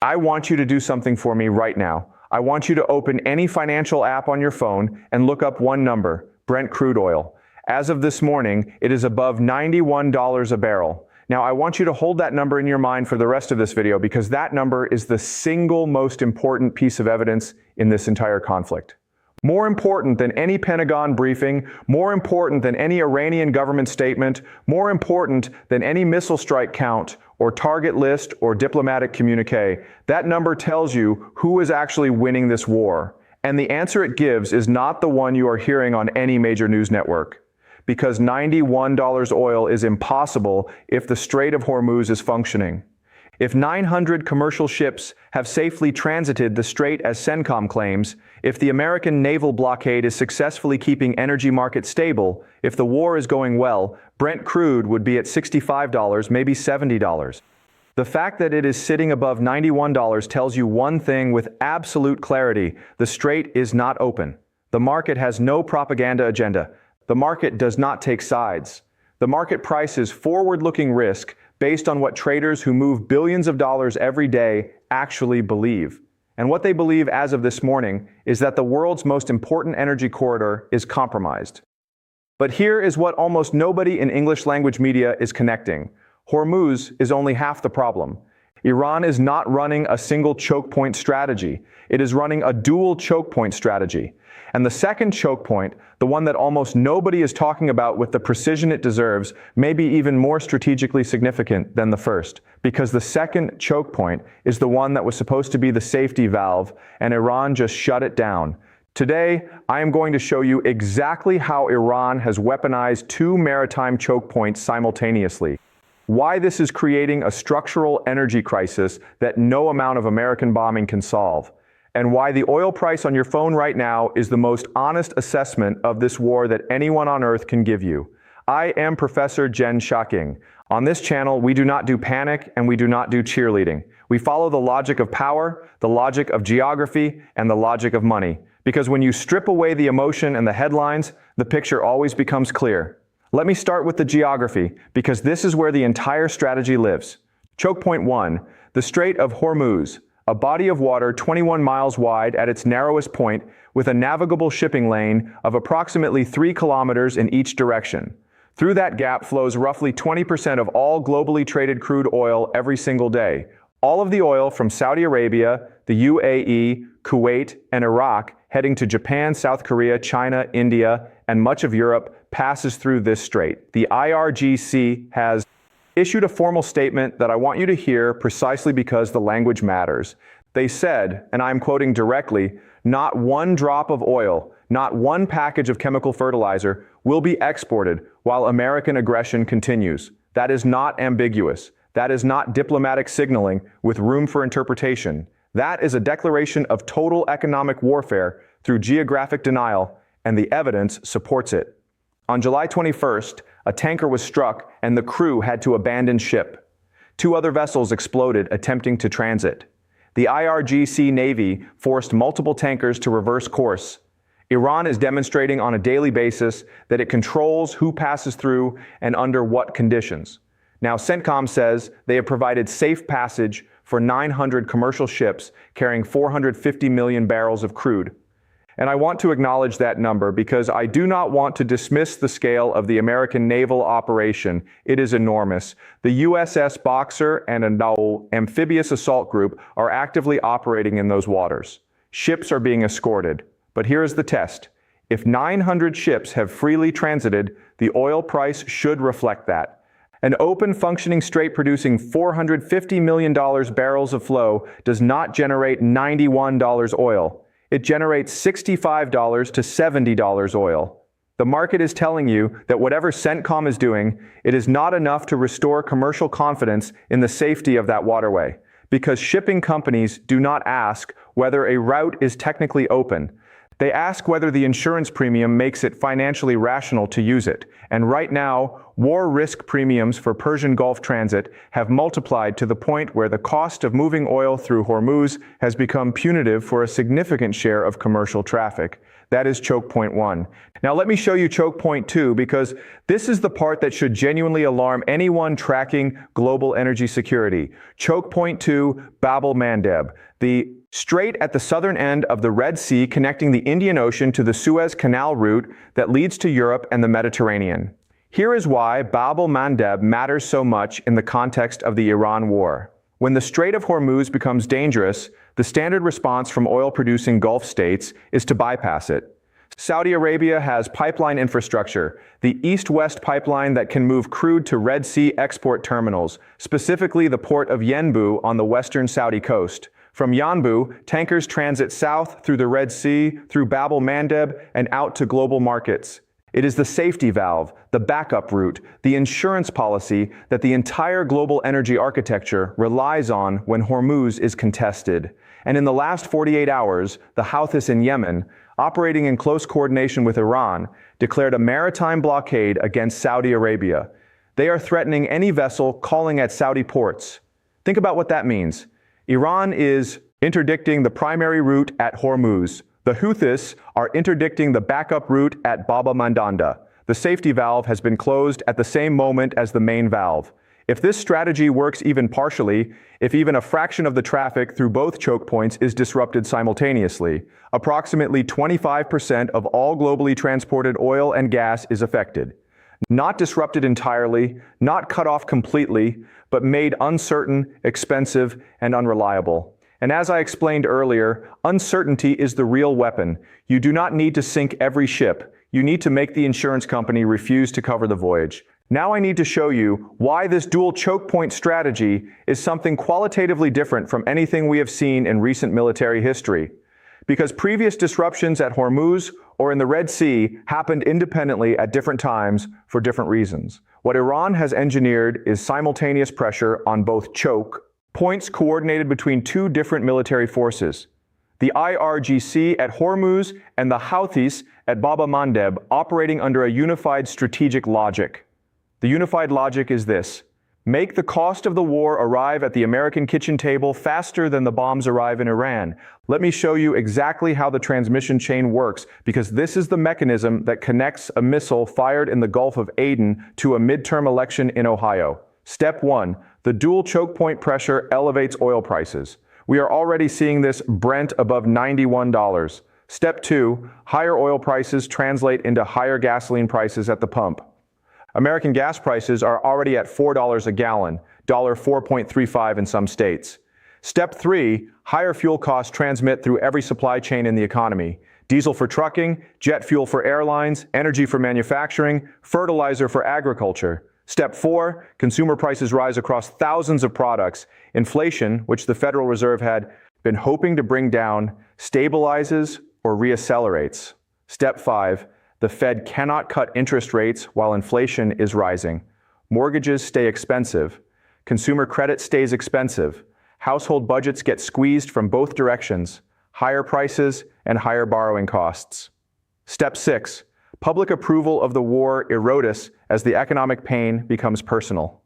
I want you to do something for me right now. I want you to open any financial app on your phone and look up one number, Brent crude oil. As of this morning, it is above $91 a barrel. Now, I want you to hold that number in your mind for the rest of this video because that number is the single most important piece of evidence in this entire conflict. More important than any Pentagon briefing, more important than any Iranian government statement, more important than any missile strike count or target list or diplomatic communique, that number tells you who is actually winning this war. And the answer it gives is not the one you are hearing on any major news network. Because $91 oil is impossible if the Strait of Hormuz is functioning. If 900 commercial ships have safely transited the strait as CENTCOM claims, if the American naval blockade is successfully keeping energy markets stable, if the war is going well, Brent crude would be at $65, maybe $70. The fact that it is sitting above $91 tells you one thing with absolute clarity: the strait is not open. The market has no propaganda agenda. The market does not take sides. The market prices forward-looking risk based on what traders who move billions of dollars every day actually believe. And what they believe as of this morning is that the world's most important energy corridor is compromised. But here is what almost nobody in English language media is connecting. Hormuz is only half the problem. Iran is not running a single choke point strategy. It is running a dual choke point strategy. And the second choke point, the one that almost nobody is talking about with the precision it deserves, may be even more strategically significant than the first, because the second choke point is the one that was supposed to be the safety valve, and Iran just shut it down. Today, I am going to show you exactly how Iran has weaponized two maritime choke points simultaneously, why this is creating a structural energy crisis that no amount of American bombing can solve, and why the oil price on your phone right now is the most honest assessment of this war that anyone on earth can give you. I am Professor Xueqin. On this channel, we do not do panic and we do not do cheerleading. We follow the logic of power, the logic of geography, and the logic of money. Because when you strip away the emotion and the headlines, the picture always becomes clear. Let me start with the geography, because this is where the entire strategy lives. Choke point 1, the Strait of Hormuz, a body of water 21 miles wide at its narrowest point with a navigable shipping lane of approximately 3 kilometers in each direction. Through that gap flows roughly 20% of all globally traded crude oil every single day. All of the oil from Saudi Arabia, the UAE, Kuwait, and Iraq heading to Japan, South Korea, China, India, and much of Europe passes through this strait. The IRGC has issued a formal statement that I want you to hear precisely because the language matters. They said, and I'm quoting directly, "Not one drop of oil, not one package of chemical fertilizer will be exported while American aggression continues." That is not ambiguous. That is not diplomatic signaling with room for interpretation. That is a declaration of total economic warfare through geographic denial, and the evidence supports it. On July 21st, a tanker was struck and the crew had to abandon ship. 2 other vessels exploded attempting to transit. The IRGC Navy forced multiple tankers to reverse course. Iran is demonstrating on a daily basis that it controls who passes through and under what conditions. Now, CENTCOM says they have provided safe passage for 900 commercial ships carrying 450 million barrels of crude. And I want to acknowledge that number because I do not want to dismiss the scale of the American naval operation. It is enormous. The USS Boxer and an amphibious assault group are actively operating in those waters. Ships are being escorted. But here is the test. If 900 ships have freely transited, the oil price should reflect that. An open functioning strait producing $450 million barrels of flow does not generate $91 oil. It generates $65 to $70 oil. The market is telling you that whatever CENTCOM is doing, it is not enough to restore commercial confidence in the safety of that waterway, because shipping companies do not ask whether a route is technically open. They ask whether the insurance premium makes it financially rational to use it. And right now, war risk premiums for Persian Gulf transit have multiplied to the point where the cost of moving oil through Hormuz has become punitive for a significant share of commercial traffic. That is choke point 1. Now let me show you choke point 2, because this is the part that should genuinely alarm anyone tracking global energy security. Choke point 2, Bab el-Mandeb, the strait at the southern end of the Red Sea connecting the Indian Ocean to the Suez Canal route that leads to Europe and the Mediterranean. Here is why Bab el-Mandeb matters so much in the context of the Iran war. When the Strait of Hormuz becomes dangerous, the standard response from oil-producing Gulf states is to bypass it. Saudi Arabia has pipeline infrastructure, the east-west pipeline that can move crude to Red Sea export terminals, specifically the port of Yanbu on the western Saudi coast. From Yanbu, tankers transit south through the Red Sea, through Bab el-Mandeb, and out to global markets. It is the safety valve, the backup route, the insurance policy that the entire global energy architecture relies on when Hormuz is contested. And in the last 48 hours, the Houthis in Yemen, operating in close coordination with Iran, declared a maritime blockade against Saudi Arabia. They are threatening any vessel calling at Saudi ports. Think about what that means. Iran is interdicting the primary route at Hormuz. The Houthis are interdicting the backup route at Bab el-Mandeb. The safety valve has been closed at the same moment as the main valve. If this strategy works even partially, if even a fraction of the traffic through both choke points is disrupted simultaneously, approximately 25% of all globally transported oil and gas is affected. Not disrupted entirely, not cut off completely, but made uncertain, expensive, and unreliable. And as I explained earlier, uncertainty is the real weapon. You do not need to sink every ship. You need to make the insurance company refuse to cover the voyage. Now I need to show you why this dual choke point strategy is something qualitatively different from anything we have seen in recent military history. Because previous disruptions at Hormuz or in the Red Sea happened independently at different times for different reasons. What Iran has engineered is simultaneous pressure on both choke points coordinated between two different military forces. The IRGC at Hormuz and the Houthis at Bab el-Mandeb operating under a unified strategic logic. The unified logic is this: make the cost of the war arrive at the American kitchen table faster than the bombs arrive in Iran. Let me show you exactly how the transmission chain works, because this is the mechanism that connects a missile fired in the Gulf of Aden to a midterm election in Ohio. Step 1. The dual choke point pressure elevates oil prices. We are already seeing this Brent above $91. Step 2. Higher oil prices translate into higher gasoline prices at the pump. American gas prices are already at $4 a gallon, $4.35 in some states. Step 3. Higher fuel costs transmit through every supply chain in the economy. Diesel for trucking, jet fuel for airlines, energy for manufacturing, fertilizer for agriculture. Step 4, consumer prices rise across thousands of products. Inflation, which the Federal Reserve had been hoping to bring down, stabilizes or reaccelerates. Step 5, the Fed cannot cut interest rates while inflation is rising. Mortgages stay expensive. Consumer credit stays expensive. Household budgets get squeezed from both directions. Higher prices and higher borrowing costs. Step 6, public approval of the war erodes as the economic pain becomes personal.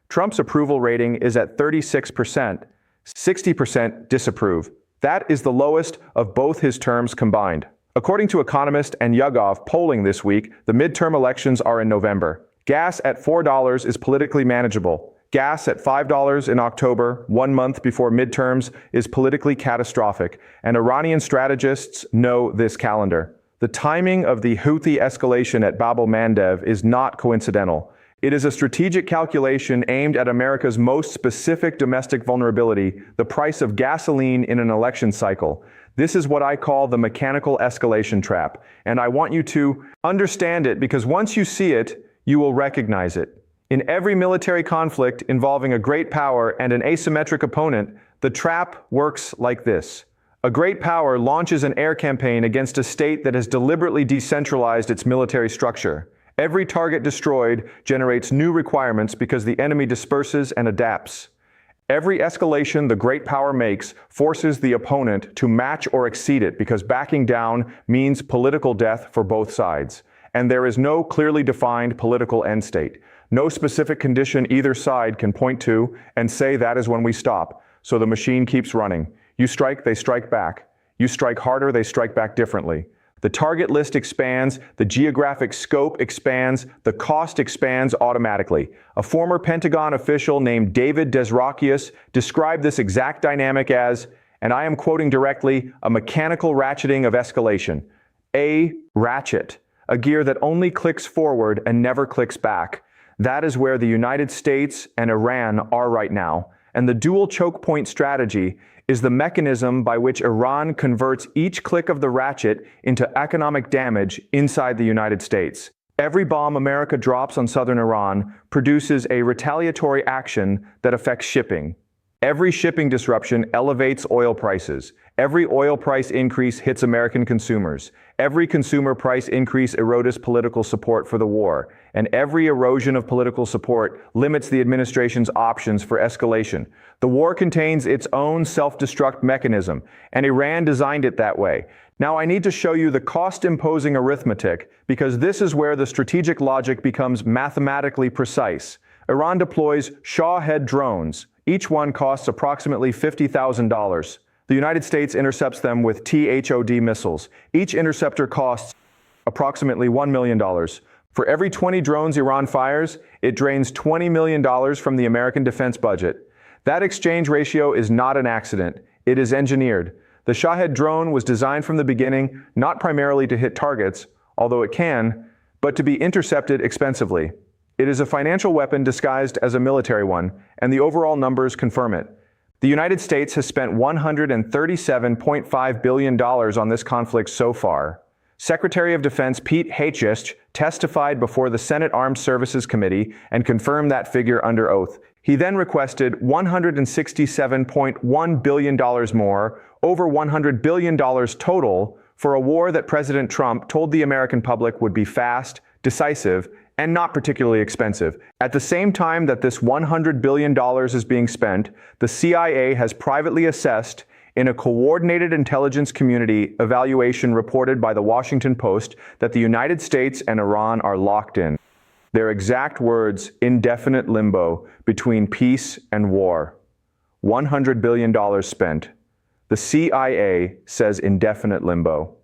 Trump's approval rating is at 36%, 60% disapprove. That is the lowest of both his terms combined. According to Economist and YouGov polling this week, the midterm elections are in November. Gas at $4 is politically manageable. Gas at $5 in October, 1 month before midterms, is politically catastrophic, and Iranian strategists know this calendar. The timing of the Houthi escalation at Bab el-Mandeb is not coincidental. It is a strategic calculation aimed at America's most specific domestic vulnerability, the price of gasoline in an election cycle. This is what I call the mechanical escalation trap, and I want you to understand it, because once you see it, you will recognize it. In every military conflict involving a great power and an asymmetric opponent, the trap works like this. A great power launches an air campaign against a state that has deliberately decentralized its military structure. Every target destroyed generates new requirements because the enemy disperses and adapts. Every escalation the great power makes forces the opponent to match or exceed it, because backing down means political death for both sides. And there is no clearly defined political end state. No specific condition either side can point to and say that is when we stop. So the machine keeps running. You strike, they strike back. You strike harder, they strike back differently. The target list expands, the geographic scope expands, the cost expands automatically. A former Pentagon official named David Desrakius described this exact dynamic as, and I am quoting directly, a mechanical ratcheting of escalation. A ratchet, a gear that only clicks forward and never clicks back. That is where the United States and Iran are right now. And the dual choke point strategy is the mechanism by which Iran converts each click of the ratchet into economic damage inside the United States. Every bomb America drops on southern Iran produces a retaliatory action that affects shipping. Every shipping disruption elevates oil prices. Every oil price increase hits American consumers. Every consumer price increase erodes political support for the war. And every erosion of political support limits the administration's options for escalation. The war contains its own self-destruct mechanism, and Iran designed it that way. Now I need to show you the cost-imposing arithmetic, because this is where the strategic logic becomes mathematically precise. Iran deploys Shahed drones. Each one costs approximately $50,000. The United States intercepts them with THOD missiles. Each interceptor costs approximately $1 million. For every 20 drones Iran fires, it drains $20 million from the American defense budget. That exchange ratio is not an accident. It is engineered. The Shahed drone was designed from the beginning not primarily to hit targets, although it can, but to be intercepted expensively. It is a financial weapon disguised as a military one, and the overall numbers confirm it. The United States has spent $137.5 billion on this conflict so far. Secretary of Defense Pete Hegseth testified before the Senate Armed Services Committee and confirmed that figure under oath. He then requested $167.1 billion more, over $100 billion total, for a war that President Trump told the American public would be fast, decisive, and not particularly expensive. At the same time that this $100 billion is being spent, the CIA has privately assessed, in a coordinated intelligence community evaluation reported by the Washington Post, that the United States and Iran are locked in. Their exact words, indefinite limbo between peace and war. $100 billion spent. The CIA says indefinite limbo.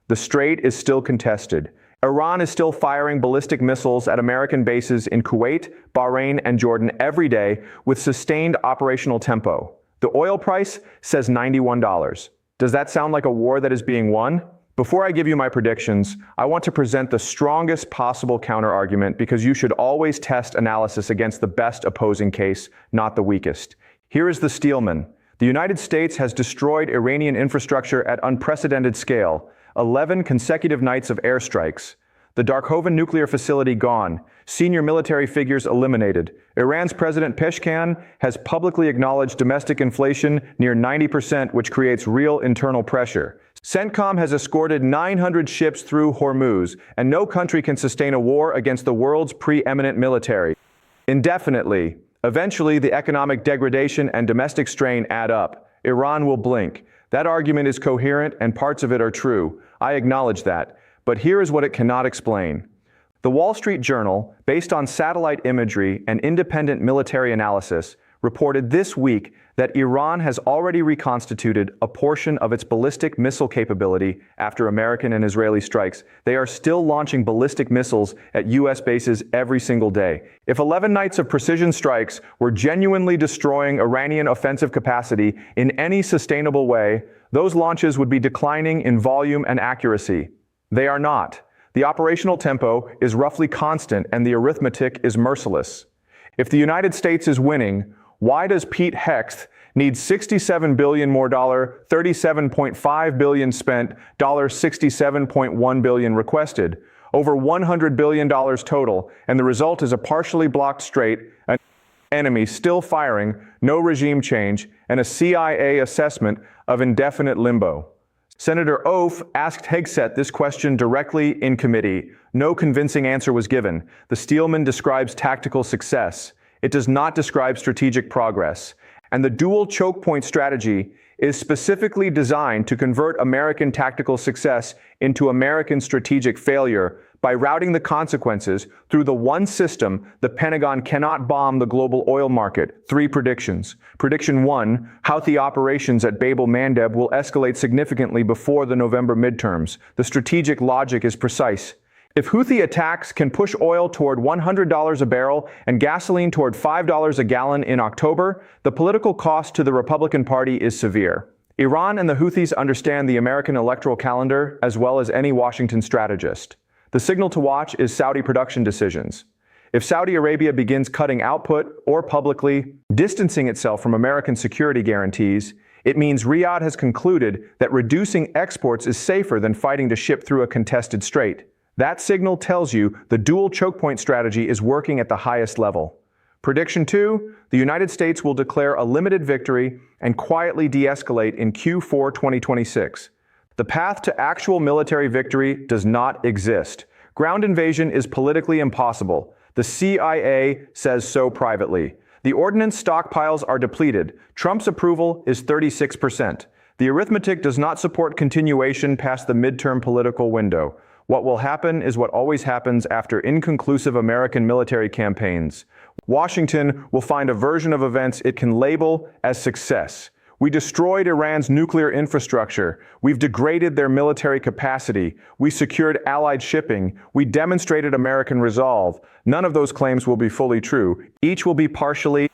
The strait is still contested. Iran is still firing ballistic missiles at American bases in Kuwait, Bahrain, and Jordan every day with sustained operational tempo. The oil price says $91. Does that sound like a war that is being won? Before I give you my predictions, I want to present the strongest possible counterargument, because you should always test analysis against the best opposing case, not the weakest. Here is the Steelman. The United States has destroyed Iranian infrastructure at unprecedented scale. 11 consecutive nights of airstrikes. The Darkhoven nuclear facility gone. Senior military figures eliminated. Iran's President Pezeshkian has publicly acknowledged domestic inflation near 90%, which creates real internal pressure. CENTCOM has escorted 900 ships through Hormuz, and no country can sustain a war against the world's preeminent military indefinitely. Eventually, the economic degradation and domestic strain add up. Iran will blink. That argument is coherent, and parts of it are true. I acknowledge that. But here is what it cannot explain. The Wall Street Journal, based on satellite imagery and independent military analysis, reported this week that Iran has already reconstituted a portion of its ballistic missile capability after American and Israeli strikes. They are still launching ballistic missiles at U.S. bases every single day. If 11 nights of precision strikes were genuinely destroying Iranian offensive capacity in any sustainable way, those launches would be declining in volume and accuracy. They are not. The operational tempo is roughly constant, and the arithmetic is merciless. If the United States is winning, why does Pete Hegseth need $67 billion more, $37.5 billion spent, $67.1 billion requested, over $100 billion total, and the result is a partially blocked strait, an enemy still firing, no regime change, and a CIA assessment of indefinite limbo? Senator Oaf asked Hegseth this question directly in committee. No convincing answer was given. The Steelman describes tactical success. It does not describe strategic progress. And the dual choke point strategy is specifically designed to convert American tactical success into American strategic failure by routing the consequences through the one system. The Pentagon cannot bomb the global oil market. 3 predictions. Prediction 1, Houthi operations at Bab el-Mandeb will escalate significantly before the November midterms. The strategic logic is precise. If Houthi attacks can push oil toward $100 a barrel and gasoline toward $5 a gallon in October, the political cost to the Republican Party is severe. Iran and the Houthis understand the American electoral calendar as well as any Washington strategist. The signal to watch is Saudi production decisions. If Saudi Arabia begins cutting output or publicly distancing itself from American security guarantees, it means Riyadh has concluded that reducing exports is safer than fighting to ship through a contested strait. That signal tells you the dual choke point strategy is working at the highest level. Prediction 2, the United States will declare a limited victory and quietly de-escalate in Q4 2026. The path to actual military victory does not exist. Ground invasion is politically impossible. The CIA says so privately. The ordnance stockpiles are depleted. Trump's approval is 36%. The arithmetic does not support continuation past the midterm political window. What will happen is what always happens after inconclusive American military campaigns. Washington will find a version of events it can label as success. We destroyed Iran's nuclear infrastructure. We've degraded their military capacity. We secured allied shipping. We demonstrated American resolve. None of those claims will be fully true. Each will be partially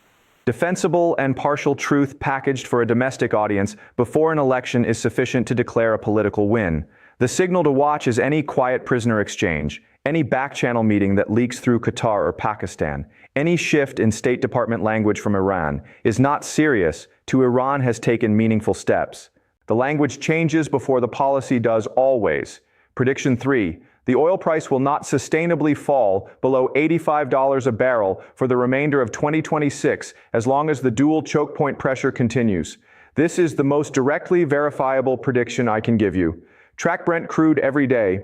defensible and partial truth packaged for a domestic audience before an election is sufficient to declare a political win. The signal to watch is any quiet prisoner exchange, any back-channel meeting that leaks through Qatar or Pakistan, any shift in State Department language from Iran is not serious to Iran has taken meaningful steps. The language changes before the policy does always. Prediction 3, the oil price will not sustainably fall below $85 a barrel for the remainder of 2026 as long as the dual choke point pressure continues. This is the most directly verifiable prediction I can give you. Track Brent crude every day.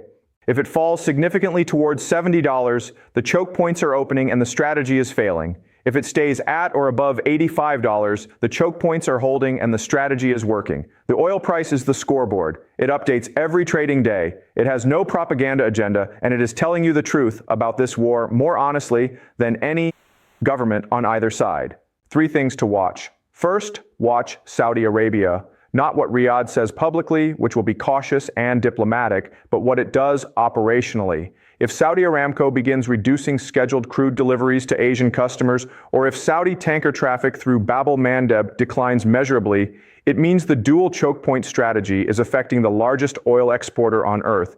If it falls significantly towards $70, the choke points are opening and the strategy is failing. If it stays at or above $85, the choke points are holding and the strategy is working. The oil price is the scoreboard. It updates every trading day. It has no propaganda agenda, and it is telling you the truth about this war more honestly than any government on either side. 3 things to watch. First, watch Saudi Arabia. Not what Riyadh says publicly, which will be cautious and diplomatic, but what it does operationally. If Saudi Aramco begins reducing scheduled crude deliveries to Asian customers, or if Saudi tanker traffic through Bab el-Mandeb declines measurably, it means the dual choke point strategy is affecting the largest oil exporter on Earth.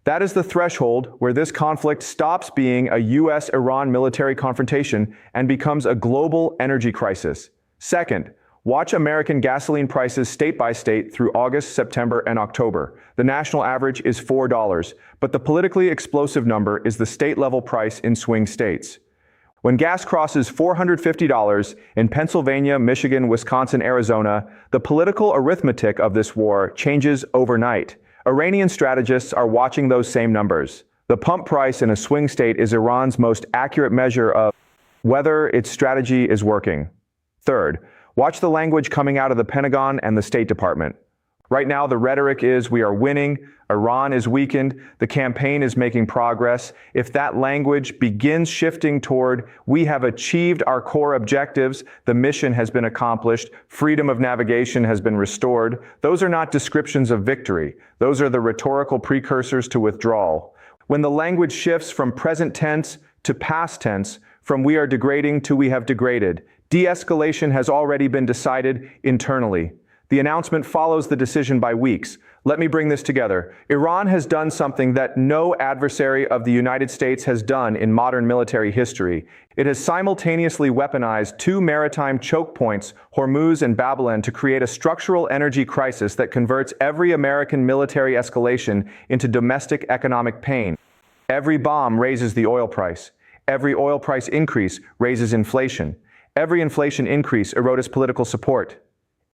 That is the threshold where this conflict stops being a US-Iran military confrontation and becomes a global energy crisis. Second, watch American gasoline prices state by state through August, September, and October. The national average is $4, but the politically explosive number is the state-level price in swing states. When gas crosses $450 in Pennsylvania, Michigan, Wisconsin, Arizona, the political arithmetic of this war changes overnight. Iranian strategists are watching those same numbers. The pump price in a swing state is Iran's most accurate measure of whether its strategy is working. Third, watch the language coming out of the Pentagon and the State Department. Right now, the rhetoric is we are winning, Iran is weakened, the campaign is making progress. If that language begins shifting toward we have achieved our core objectives, the mission has been accomplished, freedom of navigation has been restored, those are not descriptions of victory. Those are the rhetorical precursors to withdrawal. When the language shifts from present tense to past tense, from we are degrading to we have degraded, de-escalation has already been decided internally. The announcement follows the decision by weeks. Let me bring this together. Iran has done something that no adversary of the United States has done in modern military history. It has simultaneously weaponized 2 maritime choke points, Hormuz and Bab el, to create a structural energy crisis that converts every American military escalation into domestic economic pain. Every bomb raises the oil price. Every oil price increase raises inflation. Every inflation increase erodes political support.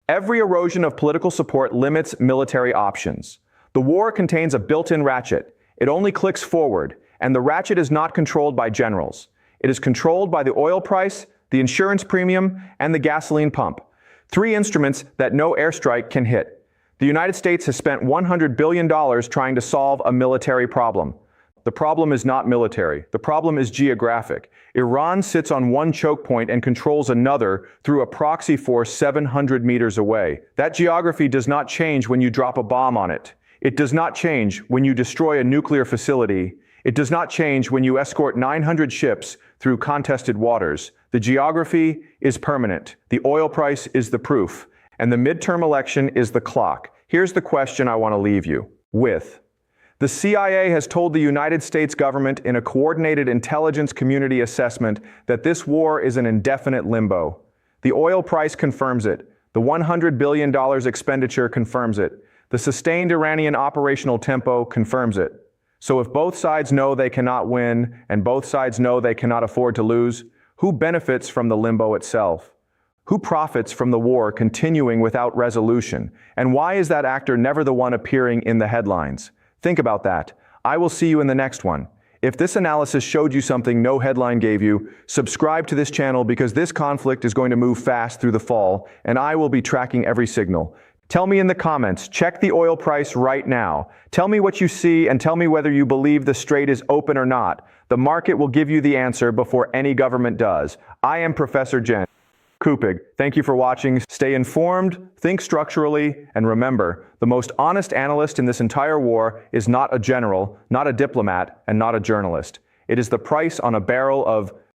Every erosion of political support limits military options. The war contains a built-in ratchet. It only clicks forward, and the ratchet is not controlled by generals. It is controlled by the oil price, the insurance premium, and the gasoline pump. Three instruments that no airstrike can hit. The United States has spent $100 billion trying to solve a military problem. The problem is not military. The problem is geographic. Iran sits on one choke point and controls another through a proxy force 700 meters away. That geography does not change when you drop a bomb on it. It does not change when you destroy a nuclear facility. It does not change when you escort 900 ships through contested waters. The geography is permanent. The oil price is the proof. And the midterm election is the clock. Here's the question I want to leave you with. The CIA has told the United States government in a coordinated intelligence community assessment that this war is an indefinite limbo. The oil price confirms it. The $100 billion expenditure confirms it. The sustained Iranian operational tempo confirms it. So if both sides know they cannot win and both sides know they cannot afford to lose, who benefits from the limbo itself? Who profits from the war continuing without resolution? And why is that actor never the one appearing in the headlines? Think about that. I will see you in the next one. If this analysis showed you something no headline gave you, subscribe to this channel because this conflict is going to move fast through the fall, and I will be tracking every signal. Tell me in the comments, check the oil price right now. Tell me what you see and tell me whether you believe the strait is open or not. The market will give you the answer before any government does. I am Professor Jiang. Thank you for watching. Stay informed, think structurally, and remember, the most honest analyst in this entire war is not a general, not a diplomat, and not a journalist. It is the price on a barrel of